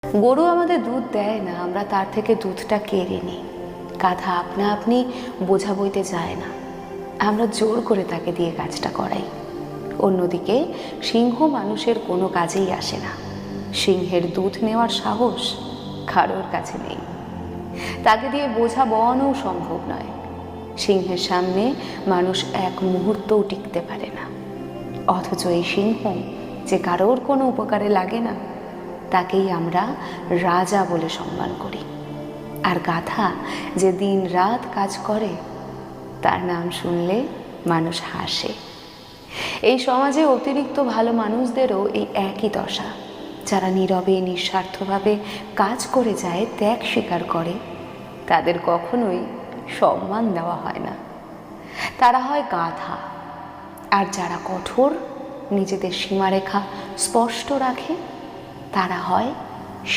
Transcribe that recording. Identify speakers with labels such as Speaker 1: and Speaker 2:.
Speaker 1: গরু আমাদের দুধ দেয় না, আমরা তার থেকে দুধটা কেড়ে নিই। গাধা আপনা আপনি বোঝা বইতে যায় না, আমরা জোর করে তাকে দিয়ে কাজটা করাই। অন্যদিকে সিংহ মানুষের কোনো কাজেই আসে না। সিংহের দুধ নেওয়ার সাহস কারোর কাছে নেই, তাকে দিয়ে বোঝা বওয়ানোও সম্ভব নয়। সিংহের সামনে মানুষ এক মুহূর্তও টিকতে পারে না। অথচ এই সিংহ যে কারোর কোনো উপকারে লাগে না, তাকেই আমরা রাজা বলে সম্মান করি। আর গাধা যে দিন রাত কাজ করে, তার নাম শুনলে মানুষ হাসে। এই সমাজে অতিরিক্ত ভালো মানুষদেরও এই একই দশা। যারা নীরবে নিঃস্বার্থভাবে কাজ করে যায়, ত্যাগ স্বীকার করে, তাদের কখনোই সম্মান দেওয়া হয় না। তারা হয় গাধা। আর যারা কঠোর, নিজেদের সীমারেখা স্পষ্ট রাখে, তারা হয়